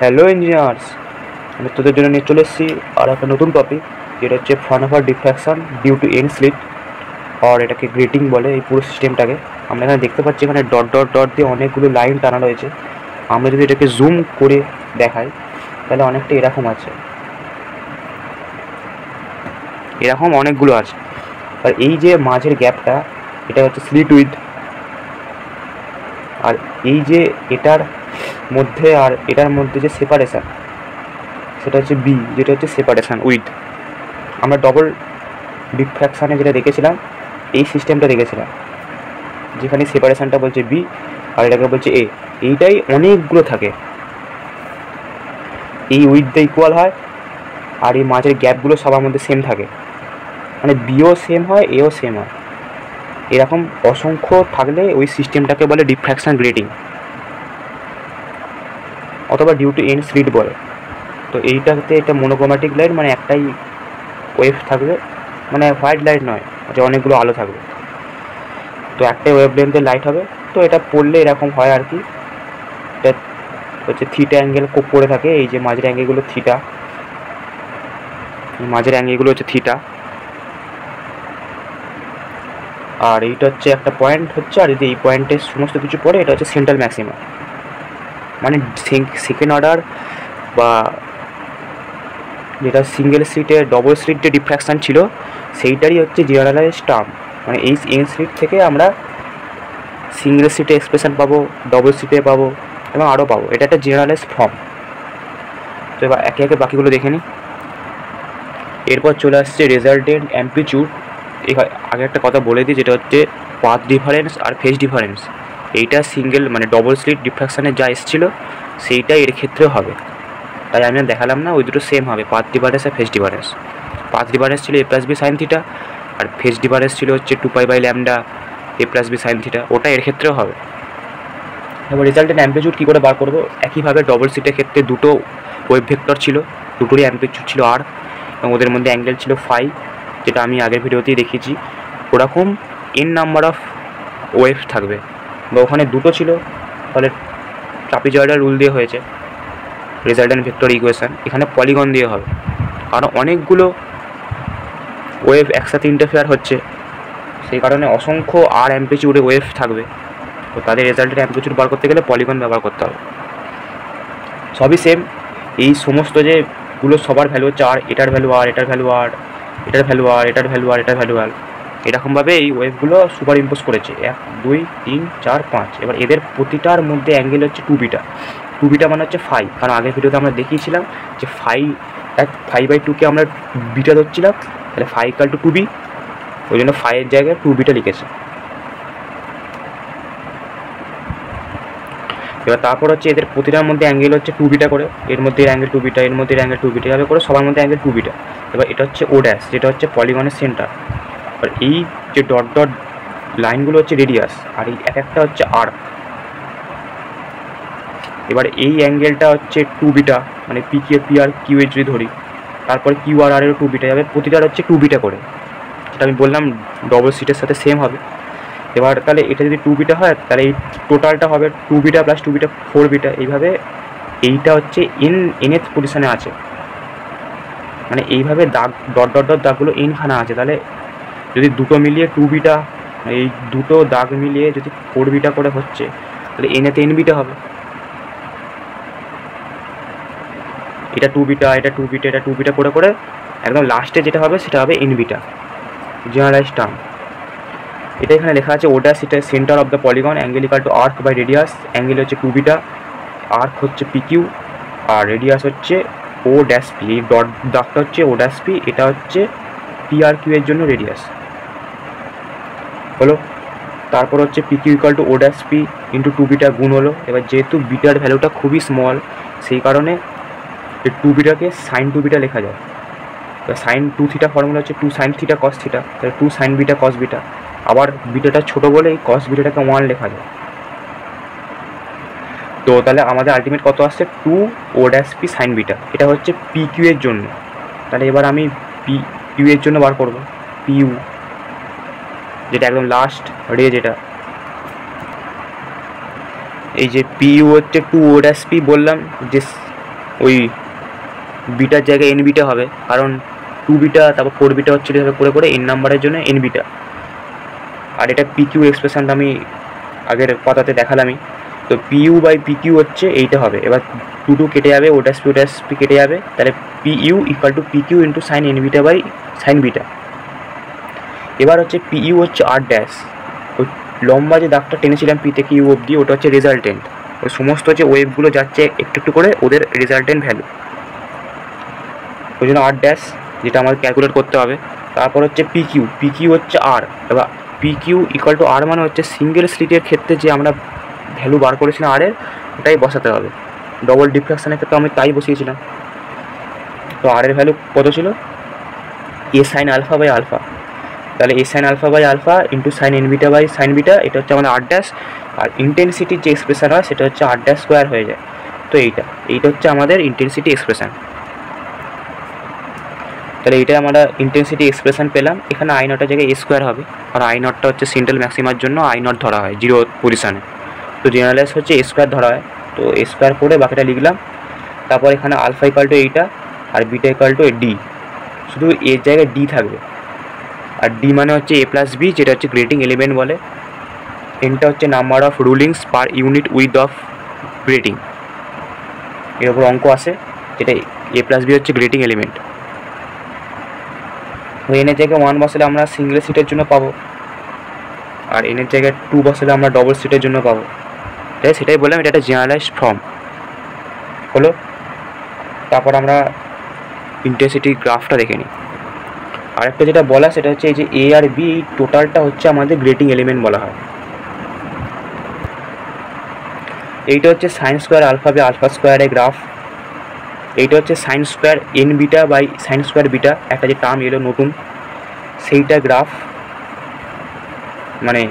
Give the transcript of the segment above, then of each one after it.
Hello engineers, আমি তোদের জন্য নিয়ে চলে এসেছি আর একটা নতুন টপিক, যেটা হচ্ছে Fraunhofer diffraction due to N slit, আর এটাকে গ্রেটিং বলে। এই পুরো সিস্টেমটাকে আমরা এখানে দেখতে পাচ্ছি, এখানে ডট ডট ডট দিয়ে অনেকগুলো লাইন টানা রয়েছে। আমরা যদি এটাকে জুম করে দেখাই তাহলে অনেকটা এরকম আছে, এরকম অনেকগুলো আছে। আর এই যে মাঝের গ্যাপটা, এটা হচ্ছে স্লিট উইথ। আর এই যে এটার মধ্যে আর এটার মধ্যে যে সেপারেশান, সেটা হচ্ছে বি, যেটা হচ্ছে সেপারেশান উইথ। আমরা ডবল ডিফ্র্যাকশানে যেটা দেখেছিলাম, এই সিস্টেমটা দেখেছিলাম, যেখানে সেপারেশানটা বলছে বি আর এটাকে বলছে এ। এইটাই অনেকগুলো থাকে, এই উইথটা ইকুয়াল হয় আর এই মাঝের গ্যাপগুলো সবার মধ্যে সেম থাকে, মানে বিও সেম হয় এও সেম হয়। এরকম অসংখ্য থাকলে ওই সিস্টেমটাকে বলে ডিফ্র্যাকশান গ্রেটিং, অথবা ডিউ টু এন্ড স্লিট বলে। তো এইটাতে এটা মনোক্রোম্যাটিক লাইট, মানে একটাই ওয়েভ থাকবে, মানে হোয়াইট লাইট নয় যে অনেকগুলো আলো থাকবে। তো একটাই ওয়েভ লেন্থের লাইট হবে। তো এটা পড়লে এরকম হয় আর কি। এটা হচ্ছে থিটা অ্যাঙ্গেল খুব পড়ে থাকে, এই যে মাঝের অ্যাঙ্গেলগুলো থিটা, মাঝের অ্যাঙ্গেলগুলো হচ্ছে থিটা। আর এইটা হচ্ছে একটা পয়েন্ট হচ্ছে, আর যদি এই পয়েন্টের সমস্ত কিছু পড়ে, এটা হচ্ছে সেন্ট্রাল ম্যাক্সিমা, মানে সেকেন্ড অর্ডার বা যেটা সিঙ্গেল স্লিটে ডবল স্লিট যে ডিফ্র্যাকশান ছিল, সেইটারই হচ্ছে জেনারেলাইজ টার্ম। মানে এই এন স্লিট থেকে আমরা সিঙ্গেল স্লিটে এক্সপ্রেশন পাবো, ডবল স্লিটে পাবো এবং আরও পাবো। এটা একটা জেনারেলাইজ ফর্ম। তো এবার একে একে বাকিগুলো দেখে নিই। এরপর চলে আসছে রেজাল্টেন্ট অ্যাম্পলিটিউড। আগে একটা কথা বলে দিই, যেটা হচ্ছে পাথ ডিফারেন্স আর ফেজ ডিফারেন্স। এইটা সিঙ্গেল মানে ডবল স্লিট ডিফ্র্যাকশানে যা এসেছিলো সেইটাই এর ক্ষেত্রেও হবে, তাই আমি দেখালাম না। ওই দুটো সেম হবে, পাথ ডিফারেন্স আর ফেজ ডিফারেন্স। পাথ ডিফারেন্স ছিল এ প্লাস বি সাইন থিটা, আর ফেজ ডিফারেন্স ছিল হচ্ছে 2π/λ এ প্লাস বি সাইন থিটা, ওটা এর ক্ষেত্রেও হবে। এবার রেজাল্টেন্ট অ্যাম্পলিটিউড কী করে বার করবো? একইভাবে ডবল স্লিটের ক্ষেত্রে দুটো ওয়েভ ভেক্টর ছিল, দুটোরই অ্যাম্পলিটিউড ছিল আর, এবং ওদের মধ্যে অ্যাঙ্গেল ছিল ফাই, যেটা আমি আগের ভিডিওতেই দেখিয়েছি। ওরকম এন নাম্বার অফ ওয়েভ থাকবে, বা ওখানে দুটো ছিল, ফলে ট্রাপিজয়েডাল রুল দিয়ে হয়েছে রেজাল্টেন্ট ভেক্টর ইকুয়েশান। এখানে পলিগন দিয়ে হবে, কারণ অনেকগুলো ওয়েভ একসাথে ইন্টারফেয়ার হচ্ছে, সেই কারণে অসংখ্য আর অ্যাম্পলিটিউডে ওয়েভ থাকবে। তো তাদের রেজাল্টের অ্যাম্পলিটিউড বার করতে গেলে পলিগন ব্যবহার করতে হবে। সবই সেম, এই সমস্ত যেগুলো সবার ভ্যালু হচ্ছে আর, এটার ভ্যালু আর, এটার ভ্যালু আর, এটার ভ্যালু আর, এটার ভ্যালু আর, এটার ভ্যালু আর, এরকমভাবে এই ওয়েভগুলো সুপার ইম্পোজ করেছে 1 2 3 4 5। এবার এদের প্রতিটার মধ্যে অ্যাঙ্গেল হচ্ছে 2β। 2β মানে হচ্ছে ফাই, কারণ আগের ভিডিওতে আমরা দেখিয়েছিলাম যে ফাই/2কে আমরা বিটা ধরছিলাম, তাহলে ফাই ইকুয়াল টু 2b, ওই জন্য ফাইয়ের জায়গায় 2β লিখেছে। এবার তারপর হচ্ছে এদের প্রতিটার মধ্যে অ্যাঙ্গেল হচ্ছে 2β করে, এর মধ্যে অ্যাঙ্গেল 2β, এর মধ্যে অ্যাঙ্গেল 2β, এভাবে করে সবার মধ্যে অ্যাঙ্গেল 2β। এবার এটা হচ্ছে ও ড্যাশ, যেটা হচ্ছে পলিগনের সেন্টার। আর এই যে ডট ডট লাইনগুলো হচ্ছে রেডিয়াস, আর এই এক একটা হচ্ছে আর। এবার এই অ্যাঙ্গেলটা হচ্ছে 2β, মানে পি আর কিউ এর যদি ধরি, তারপরে কিউ আর এরও 2β যাবে, প্রতিটার হচ্ছে 2β করে, যেটা আমি বললাম ডবল সিটের সাথে সেম হবে। এবার তাহলে এটা যদি 2β হয়, তাহলে এই টোটালটা হবে 2β প্লাস 2β 4β। এইভাবে এইটা হচ্ছে এনএথ পজিশনে আছে, মানে এইভাবে দাগ ডট ডট ডট দাগগুলো এনখানা আছে। তাহলে যদি দুটো মিলিয়ে 2β, এই দুটো দাগ মিলিয়ে যদি 4β করে হচ্ছে, তাহলে এনএতে nβ হবে। এটা 2β, এটা 2β, এটা 2β করে করে একদম লাস্টে যেটা হবে সেটা হবে nβ, জেনারেলাইজ টার্ম। এটা এখানে লেখা আছে ও ড্যাশ, এটা centre of the polygon, angle equal to arc by radius. অ্যাঙ্গেল হচ্ছে 2β, আর্ক হচ্ছে পিকিউ, আর রেডিয়াস হচ্ছে ও ড্যাশ পি। এই ডট দাগটা হচ্ছে ও ড্যাশ পি, এটা হচ্ছে পি আর কিউ এর জন্য রেডিয়াস হলো। তারপর হচ্ছে PQ equal to O dash P into 2β গুণ হলো। এবার যেহেতু বিটার ভ্যালুটা খুবই স্মল, সেই কারণে এই 2βকে সাইন 2β লেখা যায়। এবার সাইন 2θ ফর্মুলা হচ্ছে 2 sin θ cos θ, তাহলে 2 sin β cos β। আবার বিটাটা ছোটো বলে এই cos βটাকে 1 লেখা যায়। তো তাহলে আমাদের আলটিমেট কত আসছে? 2 ও ড্যাশ পি সাইন β। এটা হচ্ছে পি কিউ এর জন্য। তাহলে এবার আমি পি কিউ এর জন্য বার করবো পিইউ, যেটা একদম লাস্ট রে, যেটা এই যে পিইউ হচ্ছে 2 ও ড্যাশ পি বললাম যে ওই বিটার জায়গায় এন বিটা হবে, কারণ 2 বিটা তারপর 4 বিটা হচ্ছে এভাবে করে করে এন নাম্বারের জন্য এন বিটা। আর এটা পিকিউ এক্সপ্রেশনটা আমি আগের কথাতে দেখালামই। তো পিইউ বাই পিকিউ হচ্ছে এইটা হবে। এবার 2 কেটে যাবে, ওটাস পি কেটে যাবে, তাহলে PU equal to PQ into sine N beta by sine beta. এবার হচ্ছে পিইউ হচ্ছে আর ড্যাশ, ওই লম্বা যে দাগটা টেনেছিলাম পি থেকে ইউ অবধি, ওটা হচ্ছে রেজাল্টেন্ট। ওই সমস্ত যে ওয়েভগুলো যাচ্ছে একটু একটু করে ওদের রেজাল্টেন্ট ভ্যালু, ওই জন্য আর ড্যাশ, যেটা আমাদের ক্যালকুলেট করতে হবে। তারপর হচ্ছে পিকিউ, পিকিউ হচ্ছে আর। এবার পিকিউ ইকুয়াল টু আর মানে হচ্ছে সিঙ্গেল স্লিটের ক্ষেত্রে যে আমরা ভ্যালু বার করেছিলাম আরের, ওটাই বসাতে হবে। ডবল ডিফ্রাকশনের ক্ষেত্রে আমি তাই বসিয়েছিলাম। তো আর এর ভ্যালু কত ছিল? A sine alpha by alpha. তাহলে A sine alpha by alpha into sine N beta by sine beta, এটা হচ্ছে আমাদের আর ড্যাশ। আর ইন্টেন্সিটির যে এক্সপ্রেশন হয় সেটা হচ্ছে আর ড্যাশ স্কোয়ার হয়ে যায়। তো এইটা হচ্ছে আমাদের ইন্টেন্সিটি এক্সপ্রেশন। তাহলে এইটা আমরা ইন্টেন্সিটি এক্সপ্রেশন পেলাম। এখানে আই নটের জায়গায় এ স্কোয়ার হবে, আর আই নটটা হচ্ছে সেন্ট্রাল ম্যাক্সিমার জন্য আই নট ধরা হয় 0 পজিশানে। তো জেনারেলাইজ হচ্ছে এ স্কোয়ার ধরা হয়, তো এ স্কোয়ার করে বাকিটা লিখলাম। তারপর এখানে আলফা ইকাল টু এইটা, আর বিটা ইকাল টু ডি, শুধু এর জায়গায় ডি থাকবে। আর ডি মানে হচ্ছে এ প্লাস বি, যেটা হচ্ছে গ্রেটিং এলিমেন্ট বলে। এনটা হচ্ছে number of rulings per unit width of grating, এর ওপর অঙ্ক আসে, যেটা এ প্লাস বি হচ্ছে গ্রেটিং এলিমেন্ট। এনের জায়গায় 1 বসালে আমরা সিঙ্গেল সিটের জন্য পাবো, আর এনের জায়গায় 2 বসালে আমরা ডবল সিটের জন্য পাবো। তাই সেটাই বললাম, এটা একটা জেনারেলাইজড ফর্ম হলো। তারপর আমরা ইন্টেন্সিটি গ্রাফটা দেখে নিই। আরেকটা যেটা বলা সেটা হচ্ছে এই যে এ আর বি, এই টোটালটা হচ্ছে আমাদের গ্রেটিং এলিমেন্ট বলা হয়। এইটা হচ্ছে sine square alpha by alpha স্কোয়ারের গ্রাফ। এইটা হচ্ছে sine square n beta by sine square beta, একটা যে টার্ম এলো নতুন, সেইটা গ্রাফ, মানে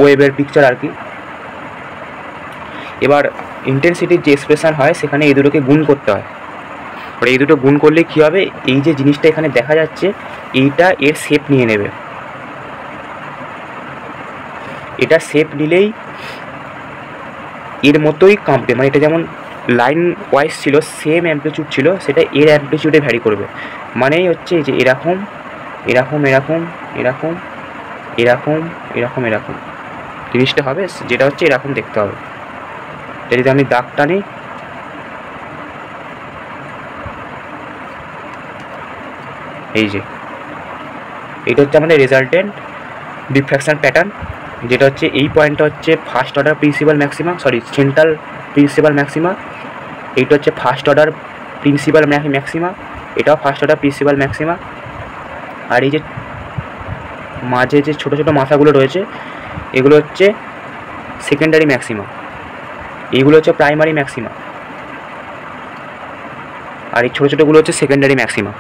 ওয়েভের পিকচার আর কি। এবার ইন্টেন্সিটির যে এক্সপ্রেশন হয় সেখানে এই দুটোকে গুণ করতে হয়। এবার এই দুটো গুণ করলে কী হবে, এই যে জিনিসটা এখানে দেখা যাচ্ছে এইটা এর শেপ নিয়ে নেবে। এটা শেপ নিলেই এর মতোই কাঁপবে, মানে এটা যেমন লাইন ওয়াইজ ছিল, সেম অ্যাম্পলিটিউড ছিল, সেটা এর অ্যাম্পলিটিউডে ভ্যারি করবে। মানেই হচ্ছে যে এরকম এরকম এরকম এরকম এরকম এরকম এরকম জিনিসটা হবে, যেটা হচ্ছে এরকম দেখতে হবে। এটা যদি আমি দাগ টানি, এই যে এটা হচ্ছে আমাদের রেজাল্টেন্ট ডিফ্র্যাকশন প্যাটার্ন, যেটা হচ্ছে এই পয়েন্টটা হচ্ছে first order principal maxima, sorry central principal maxima. এইটা হচ্ছে ফার্স্ট অর্ডার প্রিন্সিপাল ম্যাক্সিমা, এটাও ফার্স্ট অর্ডার প্রিন্সিপাল ম্যাক্সিমা। আর এই যে মাঝে যে ছোটো ছোটো মাথাগুলো রয়েছে এগুলো হচ্ছে সেকেন্ডারি ম্যাক্সিমা, এইগুলো হচ্ছে প্রাইমারি ম্যাক্সিমা, আর এই ছোটো ছোটোগুলো হচ্ছে সেকেন্ডারি ম্যাক্সিমা।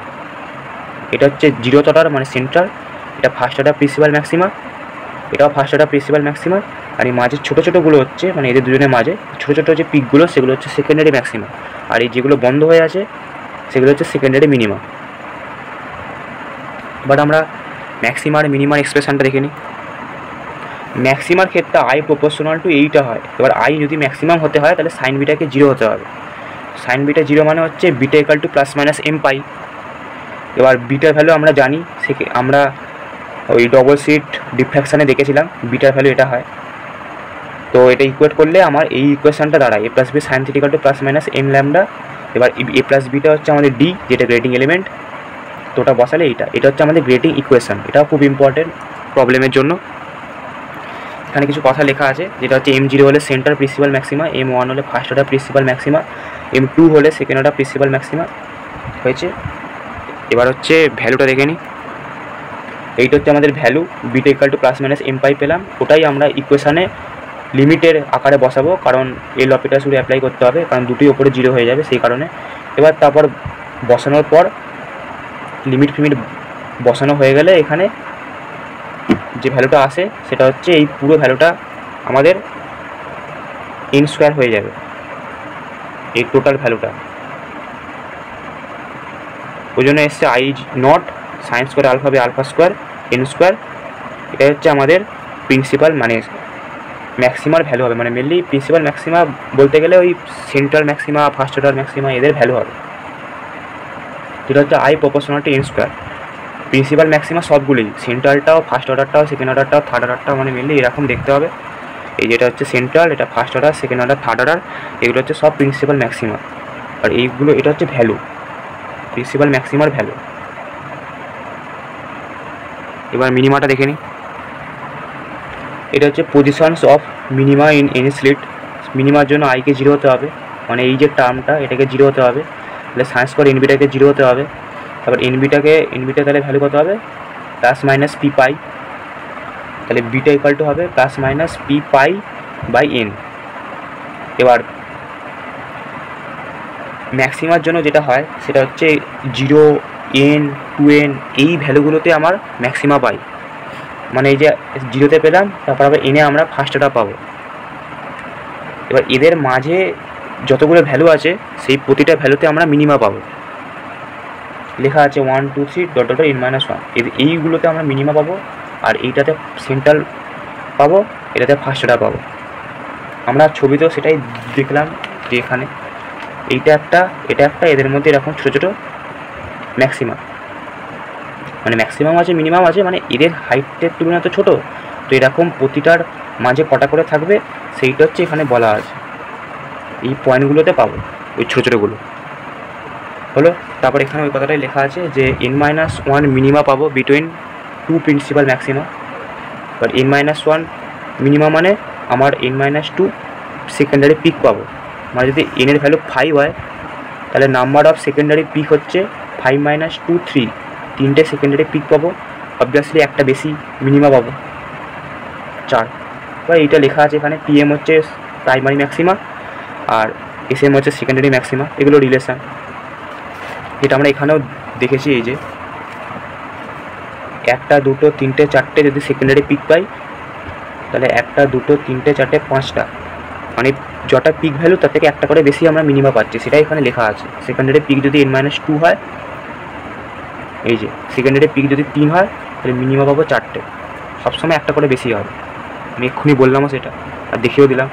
এটা হচ্ছে 0th অর্ডার মানে সেন্ট্রাল, এটা ফার্স্ট অর্ডার প্রিন্সিপাল ম্যাক্সিমা, এটাও ফার্স্ট অর্ডার প্রিন্সিপাল ম্যাক্সিমা। আর এই মাঝের ছোটো ছোটোগুলো হচ্ছে, মানে এদের দুজনের মাঝে ছোটো ছোটো যে পিকগুলো সেগুলো হচ্ছে সেকেন্ডারি ম্যাক্সিমা, আর এই যেগুলো বন্ধ হয়ে আছে সেগুলো হচ্ছে সেকেন্ডারি মিনিমা। বাট আমরা ম্যাক্সিমার মিনিমার এক্সপ্রেশনটা দেখে নিই। ম্যাক্সিমার ক্ষেত্রে আই প্রপোর্শনাল টু এইটা হয়। এবার আই যদি ম্যাক্সিমাম হতে হয় তাহলে সাইন বিটাকে 0 হতে হবে। সাইন বিটা 0 মানে হচ্ছে beta equal to plus minus M pi. এবার বিটার ভ্যালু আমরা জানি, আমরা ওই ডবল সিট ডিফ্র্যাকশানে দেখেছিলাম বিটার ভ্যালু এটা হয়। তো এটা ইকুয়েট করলে আমার এই ইকুয়েশনটা দাঁড়ায় A plus B sine theta equal to plus minus M lambda. এবার এ প্লাস বিটা হচ্ছে আমাদের ডি, যেটা গ্রেটিং এলিমেন্ট, তো ওটা বসালে এটা হচ্ছে আমাদের গ্রেটিং ইকুয়েশন। এটাও খুব ইম্পর্টেন্ট প্রবলেমের জন্য। এখানে কিছু কথা লেখা আছে, যেটা হচ্ছে M0 হলে সেন্টার প্রিন্সিপাল ম্যাক্সিমা, M1 হলে first order principal maxima, M2 হলে সেকেন্ড অর্ডার প্রিন্সিপাল ম্যাক্সিমা হয়েছে। এবার হচ্ছে ভ্যালুটা দেখে নিই। এইটা হচ্ছে আমাদের value, beta equal to plus minus M pi পেলাম, ওটাই আমরা ইকুয়েশানে লিমিটের আকারে বসাবো, কারণ এল অপিটা শুধু অ্যাপ্লাই করতে হবে, কারণ দুটোই ওপরে 0 হয়ে যাবে সেই কারণে। এবার তারপর বসানোর পর লিমিট ফিমিট বসানো হয়ে গেলে এখানে যে ভ্যালুটা আসে সেটা হচ্ছে এই পুরো ভ্যালুটা আমাদের এন স্কোয়ার হয়ে যাবে, এই টোটাল ভ্যালুটা। ওই জন্য এসছে I naught sine square alpha by alpha square n square. এটা হচ্ছে আমাদের প্রিন্সিপাল মানে ম্যাক্সিমার ভ্যালু হবে, মানে মেনলি প্রিন্সিপাল ম্যাক্সিমা বলতে গেলে ওই central maxima, first order maxima এদের ভ্যালু হবে, যেটা হচ্ছে I proportional to n square. Principal maxima সবগুলোই, সেন্ট্রালটাও, ফার্স্ট অর্ডারটাও, সেকেন্ড অর্ডারটাও, থার্ড অর্ডারটাও, মানে মেনলি এরকম দেখতে হবে। এই যেটা হচ্ছে সেন্ট্রাল, এটা first order, second order, third order, এগুলো হচ্ছে সব প্রিন্সিপাল ম্যাক্সিমা। আর এইগুলো, এটা হচ্ছে ভ্যালু, প্রিন্সিপাল ম্যাক্সিমার ভ্যালু। এবার মিনিমাটা দেখে নিই। এটা হচ্ছে positions of minima in any slit. মিনিমার জন্য আইকে 0 হতে হবে, মানে এই যে টার্মটা এটাকে 0 হতে হবে, তাহলে সায়েন্স করে এনবিটাকে 0 হতে হবে। তারপর এনবিটা তাহলে ভ্যালু কত হবে, প্লাস মাইনাস পি পাই, তাহলে বিটা ইকুয়াল টু হবে plus minus P pi by n. এবার ম্যাক্সিমার জন্য যেটা হয় সেটা হচ্ছে 0, n, 2n এই ভ্যালুগুলোতে আমার ম্যাক্সিমা পাই, মানে এই যে 0তে পেলাম, তারপর আবার এনে আমরা ফার্স্ট অর্ডার পাবো। এবার এদের মাঝে যতগুলো ভ্যালু আছে সেই প্রতিটা ভ্যালুতে আমরা মিনিমা পাবো, লেখা আছে 1, 2, 3 ডট ডট n-1, এইগুলোতে আমরা মিনিমা পাবো, আর এইটাতে সেন্ট্রাল পাবো, এটাতে ফার্স্ট অর্ডার পাবো। আমরা ছবিতেও সেটাই দেখলাম যে এখানে এটা একটা, এদের মধ্যে এরকম ছোটো ছোটো ম্যাক্সিমাম, মানে ম্যাক্সিমাম আছে, মিনিমাম আছে, মানে এদের হাইটের তুলনায় তো ছোটো, তো এরকম প্রতিটার মাঝে কটা করে থাকবে সেইটা হচ্ছে এখানে বলা আছে, এই পয়েন্টগুলোতে পাবো ওই ছোটো ছোটোগুলো হলো। তারপর এখানে ওই কথাটাই লেখা আছে যে n-1 মিনিমা পাবো between 2 principal maxima. But n-1 minima মানে আমার n-2 সেকেন্ডারি পিক পাবো, মানে যদি n এর ভ্যালু 5 হয় তাহলে নাম্বার অফ সেকেন্ডারি পিক হচ্ছে 5 - 2 3, 3টে সেকেন্ডারি পিক পাবো, অবভিয়াসলি একটা বেশি মিনিমা পাবো 4। বা এইটা লেখা আছে এখানে, PM হচ্ছে প্রাইমারি ম্যাক্সিমা আর SM হচ্ছে সেকেন্ডারি ম্যাক্সিমা, এগুলো রিলেশান, যেটা আমরা এখানেও দেখেছি। এই যে 1, 2, 3, 4টে যদি সেকেন্ডারি পিক পাই তাহলে 1, 2, 3, 4, 5টা, মানে যটা পিক ভ্যালু তার থেকে একটা করে বেশি আমরা মিনিমা পাচ্ছি, সেটাই এখানে লেখা আছে। সেকেন্ডারি পিক যদি n-2 হয়, এই যে সেকেন্ডারি পিক যদি 3 হয় তাহলে মিনিমা পাবো 4টে, সবসময় একটা করে বেশি হবে, আমি এক্ষুনি বললামও সেটা আর দেখিয়েও দিলাম।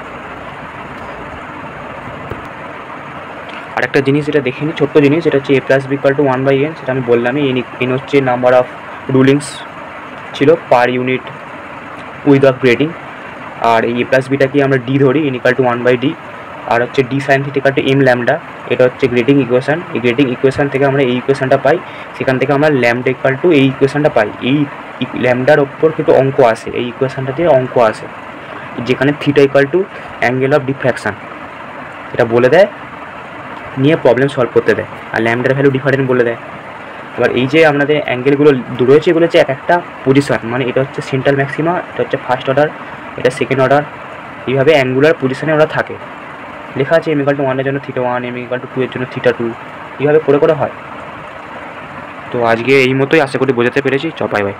আর একটা জিনিস যেটা দেখে নিই, ছোট্ট জিনিস, সেটা হচ্ছে a+b=1/n, সেটা আমি বললামই। n হচ্ছে নাম্বার অফ রুলিংস ছিল per unit width of grating, আর এই a+bটাকে আমরা d ধরি, n=1/d, আর হচ্ছে d sin θ m ল্যামডা, এটা হচ্ছে গ্রেডিং ইকুয়েশান। এই গ্রেডিং ইকুয়েশান থেকে আমরা এই ইকুয়েশানটা পাই, সেখান থেকে আমরা ল্যামডা এই ইকুয়েশানটা পাই। এই ল্যামডার ওপর কিন্তু অঙ্ক আসে, এই ইকুয়েশানটা দিয়ে অঙ্ক আসে, যেখানে θ অ্যাঙ্গেল অফ ডিফ্র্যাকশান এটা বলে দেয়, নিয়ে প্রবলেম সলভ করতে দেয়, আর ল্যামডার ভ্যালু ডিফারেন্ট বলে দেয়। এবার এই যে আপনাদের অ্যাঙ্গেলগুলো রয়েছে, এগুলো হচ্ছে এক একটা পজিশন, মানে এটা হচ্ছে সেন্ট্রাল ম্যাক্সিমা, এটা হচ্ছে ফার্স্ট অর্ডার, এটা সেকেন্ড অর্ডার, এইভাবে অ্যাঙ্গুলার পজিশনে ওরা থাকে। লেখা আছে m=1 এর জন্য θ1, m=2 এর জন্য θ2, এইভাবে করে করে হয়। তো আজকে এই মতোই, আশা করি বোঝাতে পেরেছি। Bye bye.